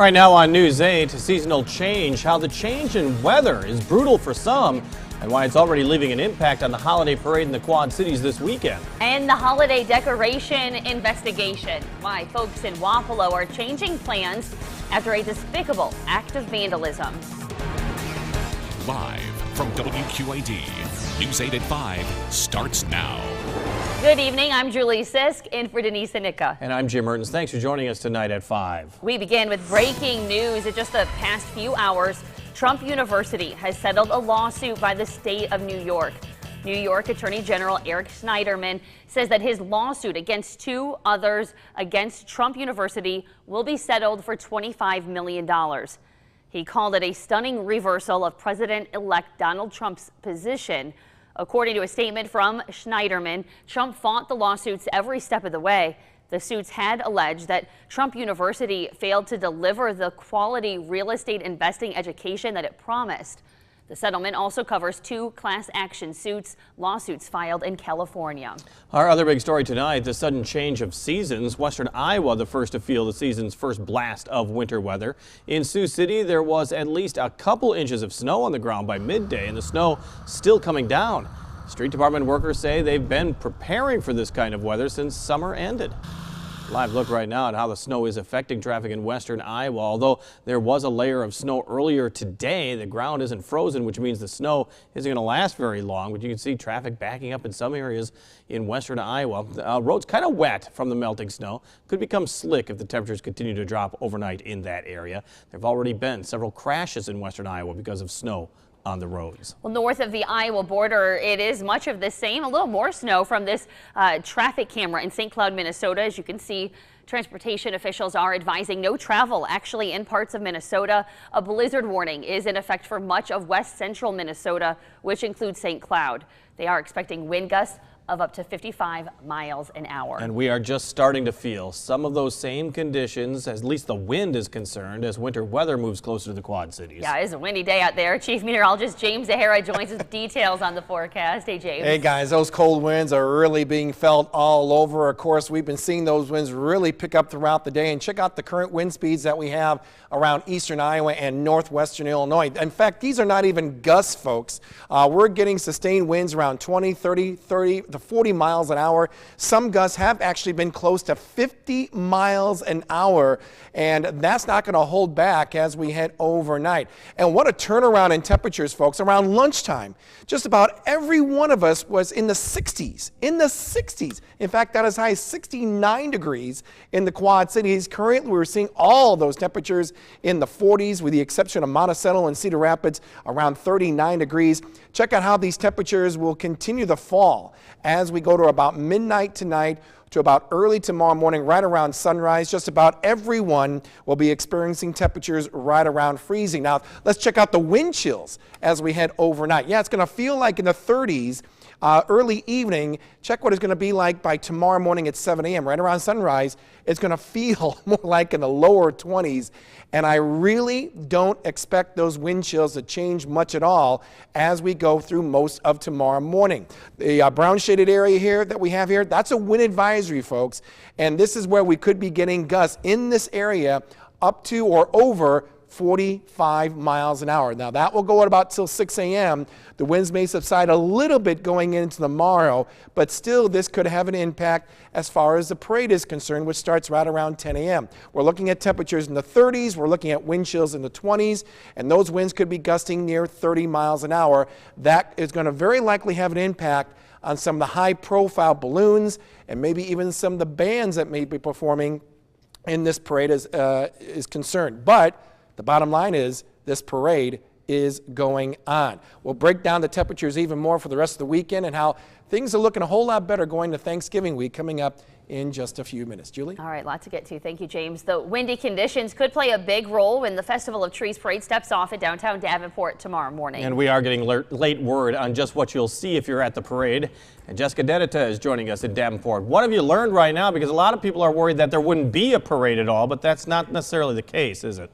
Right now on News 8, seasonal change, how the change in weather is brutal for some and why it's already leaving an impact on the holiday parade in the Quad Cities this weekend. And the holiday decoration investigation, why folks in Wapello are changing plans after a despicable act of vandalism. Live from WQAD, News 8 at 5 starts now. Good evening, I'm Julie Sisk in for Denise Anika. And I'm Jim Mertens. Thanks for joining us tonight at 5. We begin with breaking news. In just the past few hours, Trump University has settled a lawsuit by the state of New York. New York Attorney General Eric Schneiderman says that his lawsuit against two others against Trump University will be settled for $25 million. He called it a stunning reversal of President-elect Donald Trump's position. According to a statement from Schneiderman, Trump fought the lawsuits every step of the way. The suits had alleged that Trump University failed to deliver the quality real estate investing education that it promised. The settlement also covers two class action lawsuits filed in California. Our other big story tonight, the sudden change of seasons. Western Iowa, the first to feel the season's first blast of winter weather. In Sioux City, there was at least a couple inches of snow on the ground by midday, and the snow still coming down. Street department workers say they've been preparing for this kind of weather since summer ended. Live look right now at how the snow is affecting traffic in western Iowa. Although there was a layer of snow earlier today, the ground isn't frozen, which means the snow isn't going to last very long. But you can see traffic backing up in some areas in western Iowa. Roads kind of wet from the melting snow. Could become slick if the temperatures continue to drop overnight in that area. There have already been several crashes in western Iowa because of snow on the roads. Well, north of the Iowa border, it is much of the same. A little more snow from this traffic camera in St. Cloud, Minnesota. As you can see, transportation officials are advising no travel actually in parts of Minnesota. A blizzard warning is in effect for much of west central Minnesota, which includes St. Cloud. They are expecting wind gusts of up to 55 miles an hour. And we are just starting to feel some of those same conditions, at least the wind is concerned, as winter weather moves closer to the Quad Cities. Yeah, it's a windy day out there. Chief Meteorologist James Zahara joins us with details on the forecast. Hey, James. Hey, guys, those cold winds are really being felt all over. Of course, we've been seeing those winds really pick up throughout the day. And check out the current wind speeds that we have around eastern Iowa and northwestern Illinois. In fact, these are not even gusts, folks. We're getting sustained winds around 20, 30 to 40 miles an hour. Some gusts have actually been close to 50 miles an hour, and that's not going to hold back as we head overnight. And what a turnaround in temperatures, folks. Around lunchtime, just about every one of us was in the 60s. In fact, got as high as 69 degrees in the Quad Cities. Currently, we're seeing all those temperatures in the 40s, with the exception of Monticello and Cedar Rapids, around 39 degrees. Check out how these temperatures will continue to fall as we go to about midnight tonight to about early tomorrow morning, right around sunrise. Just about everyone will be experiencing temperatures right around freezing. Now, let's check out the wind chills as we head overnight. Yeah, it's going to feel like in the 30s. Early evening, check what it's going to be like by tomorrow morning at 7 a.m. Right around sunrise, it's going to feel more like in the lower 20s. And I really don't expect those wind chills to change much at all as we go through most of tomorrow morning. The brown shaded area here that we have here, that's a wind advisory, folks. And this is where we could be getting gusts in this area up to or over 45 miles an hour. Now that will go at about till 6 a.m. The winds may subside a little bit going into tomorrow, but still this could have an impact as far as the parade is concerned, which starts right around 10 a.m. We're looking at temperatures in the 30s. We're looking at wind chills in the 20s, and those winds could be gusting near 30 miles an hour. That is going to very likely have an impact on some of the high profile balloons and maybe even some of the bands that may be performing in this parade is concerned. But the bottom line is this parade is going on. We'll break down the temperatures even more for the rest of the weekend and how things are looking a whole lot better going to Thanksgiving week coming up in just a few minutes. Julie? All right, lot to get to. Thank you, James. The windy conditions could play a big role when the Festival of Trees parade steps off at downtown Davenport tomorrow morning. And we are getting late word on just what you'll see if you're at the parade. And Jessica Dedita is joining us in Davenport. What have you learned right now? Because a lot of people are worried that there wouldn't be a parade at all, but that's not necessarily the case, is it?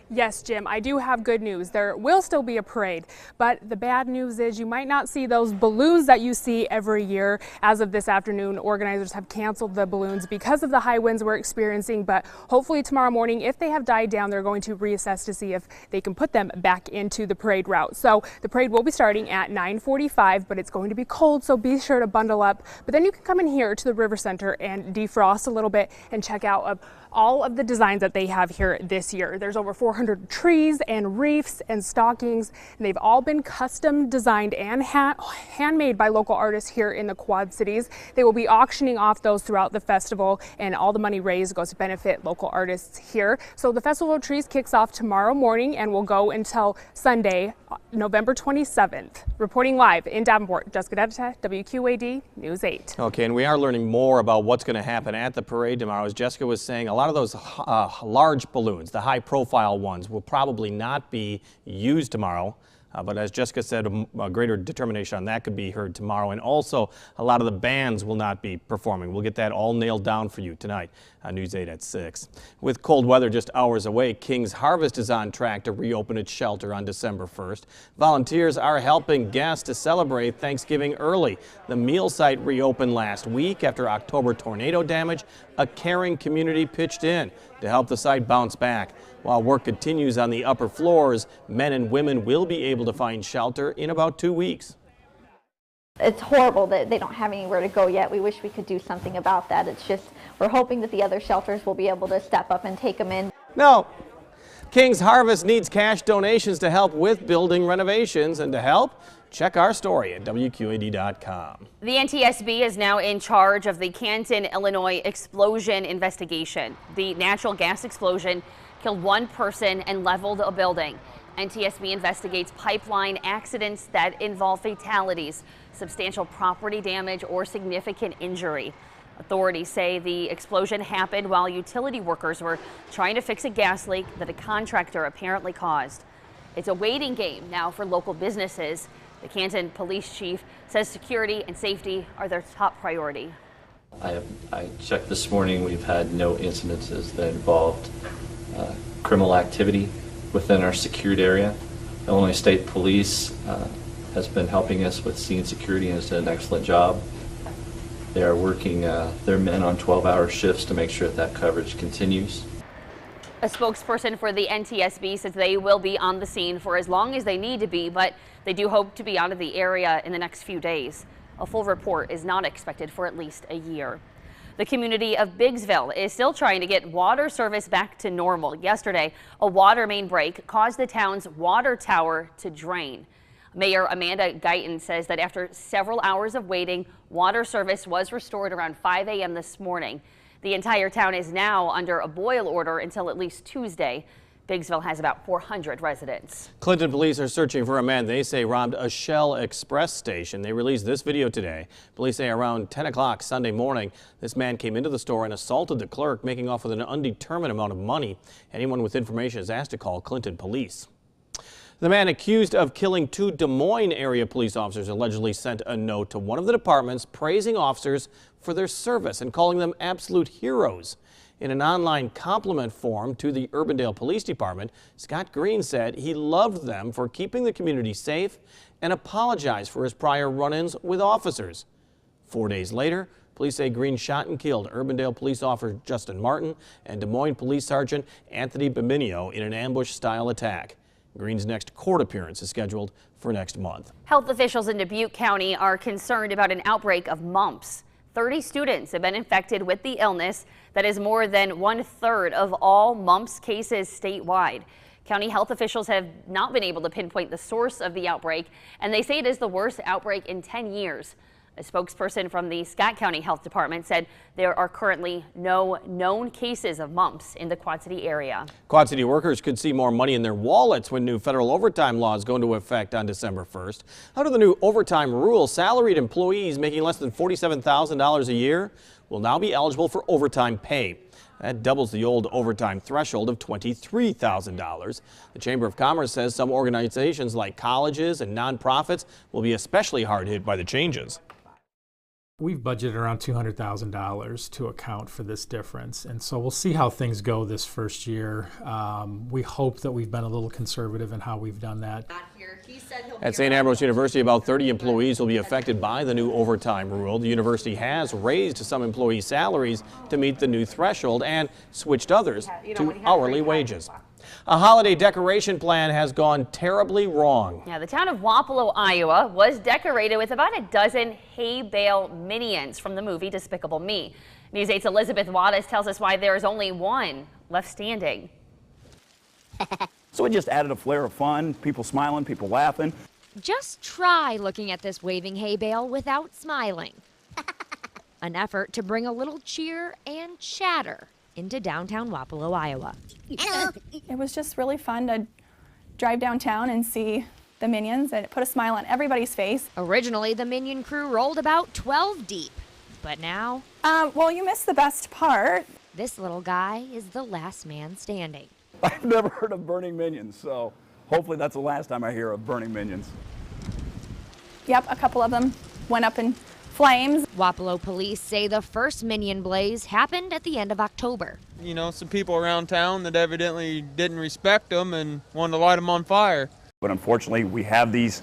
Yes, Jim, I do have good news. There will still be a parade, but the bad news is you might not see those balloons that you see every year. As of this afternoon, organizers have canceled the balloons because of the high winds we're experiencing, but hopefully tomorrow morning, if they have died down, they're going to reassess to see if they can put them back into the parade route. So the parade will be starting at 9:45, but it's going to be cold, so be sure to bundle up. But then you can come in here to the River Center and defrost a little bit and check out all of the designs that they have here this year. There's over 400 trees and reefs and stockings, and they've all been custom designed and handmade by local artists here in the Quad Cities. They will be auctioning off those throughout the festival, and all the money raised goes to benefit local artists here. So the Festival of Trees kicks off tomorrow morning and will go until Sunday, November 27th. Reporting live in Davenport, Jessica Dedita, WQAD News 8. Okay, and we are learning more about what's going to happen at the parade tomorrow. As Jessica was saying, a lot of those large balloons, the high-profile ones, will probably not be used tomorrow. But as Jessica said, a greater determination on that could be heard tomorrow. And also, a lot of the bands will not be performing. We'll get that all nailed down for you tonight on News 8 at 6. With cold weather just hours away, King's Harvest is on track to reopen its shelter on December 1st. Volunteers are helping guests to celebrate Thanksgiving early. The meal site reopened last week after October tornado damage. A caring community pitched in to help the site bounce back. While work continues on the upper floors, men and women will be able to find shelter in about 2 weeks. It's horrible that they don't have anywhere to go yet. We wish we could do something about that. It's just, we're hoping that the other shelters will be able to step up and take them in. No. King's Harvest needs cash donations to help with building renovations, and to help, check our story at WQAD.com. The NTSB is now in charge of the Canton, Illinois explosion investigation. The natural gas explosion killed one person and leveled a building. NTSB investigates pipeline accidents that involve fatalities, substantial property damage, or significant injury. Authorities say the explosion happened while utility workers were trying to fix a gas leak that a contractor apparently caused. It's a waiting game now for local businesses. The Canton police chief says security and safety are their top priority. I checked this morning. We've had no incidences that involved criminal activity within our secured area. Illinois State Police has been helping us with scene security and has done an excellent job. They are working their men on 12-hour shifts to make sure that coverage continues. A spokesperson for the NTSB says they will be on the scene for as long as they need to be, but they do hope to be out of the area in the next few days. A full report is not expected for at least a year. The community of Biggsville is still trying to get water service back to normal. Yesterday, a water main break caused the town's water tower to drain. Mayor Amanda Guyton says that after several hours of waiting, water service was restored around 5 a.m. this morning. The entire town is now under a boil order until at least Tuesday. Biggsville has about 400 residents. Clinton police are searching for a man they say robbed a Shell Express station. They released this video today. Police say around 10 o'clock Sunday morning, this man came into the store and assaulted the clerk, making off with an undetermined amount of money. Anyone with information is asked to call Clinton police. The man accused of killing two Des Moines area police officers allegedly sent a note to one of the departments praising officers for their service and calling them absolute heroes. In an online compliment form to the Urbandale Police Department, Scott Green said he loved them for keeping the community safe and apologized for his prior run-ins with officers. 4 days later, police say Green shot and killed Urbandale Police Officer Justin Martin and Des Moines Police Sergeant Anthony Bimino in an ambush-style attack. Green's next court appearance is scheduled for next month. Health officials in Dubuque County are concerned about an outbreak of mumps. 30 students have been infected with the illness that is more than 1/3 of all mumps cases statewide. County health officials have not been able to pinpoint the source of the outbreak, and they say it is the worst outbreak in 10 years. A spokesperson from the Scott County Health Department said there are currently no known cases of mumps in the Quad City area. Quad City workers could see more money in their wallets when new federal overtime laws go into effect on December 1st. Under the new overtime rule, salaried employees making less than $47,000 a year will now be eligible for overtime pay. That doubles the old overtime threshold of $23,000. The Chamber of Commerce says some organizations like colleges and nonprofits will be especially hard hit by the changes. We've budgeted around $200,000 to account for this difference, and so we'll see how things go this first year. We hope that we've been a little conservative in how we've done that. At St. Ambrose University, about 30 employees will be affected by the new overtime rule. The university has raised some employee salaries to meet the new threshold and switched others to hourly wages. A holiday decoration plan has gone terribly wrong. Yeah, the town of Wapello, Iowa was decorated with about a dozen hay bale minions from the movie Despicable Me. News 8's Elizabeth Wattis tells us why there is only one left standing. So it just added a flair of fun, people smiling, people laughing. Just try looking at this waving hay bale without smiling. An effort to bring a little cheer and chatter into downtown Wapello, Iowa. It was just really fun to drive downtown and see the Minions, and it put a smile on everybody's face. Originally, the Minion crew rolled about 12 deep, but now... well, you missed the best part. This little guy is the last man standing. I've never heard of burning minions, so hopefully that's the last time I hear of burning minions. Yep, a couple of them went up in flames. Wapello police say the first Minion blaze happened at the end of October. You know, some people around town that evidently didn't respect them and wanted to light them on fire. But unfortunately, we have these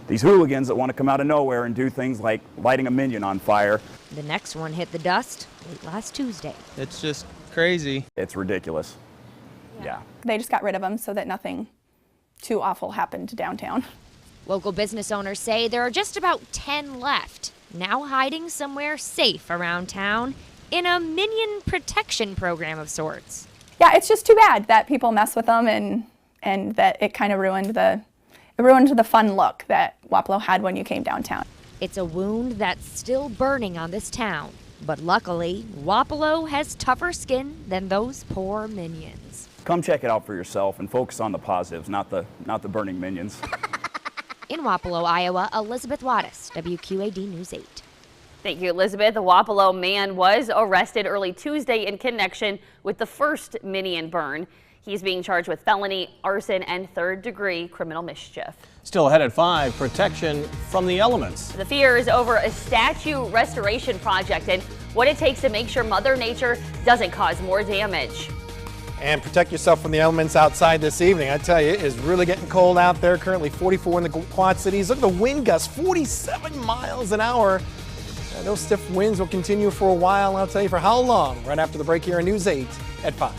hooligans that want to come out of nowhere and do things like lighting a minion on fire. The next one hit the dust late last Tuesday. It's just crazy. It's ridiculous. Yeah. They just got rid of them so that nothing too awful happened downtown. Local business owners say there are just about 10 left, now hiding somewhere safe around town in a minion protection program of sorts. Yeah, it's just too bad that people mess with them and that it kind of ruined the fun look that Wapello had when you came downtown. It's a wound that's still burning on this town, but luckily, Wapello has tougher skin than those poor minions. Come check it out for yourself and focus on the positives, not the burning minions. In Wapello, Iowa, Elizabeth Wattis, WQAD News 8. Thank you, Elizabeth. The Wapello man was arrested early Tuesday in connection with the first Minion burn. He's being charged with felony, arson, and third-degree criminal mischief. Still ahead at 5, protection from the elements. The fear is over a statue restoration project and what it takes to make sure Mother Nature doesn't cause more damage. And protect yourself from the elements outside this evening. I tell you, it is really getting cold out there. Currently 44 in the Quad Cities. Look at the wind gusts, 47 miles an hour. Those stiff winds will continue for a while. I'll tell you for how long. Right after the break here on News 8 at 5.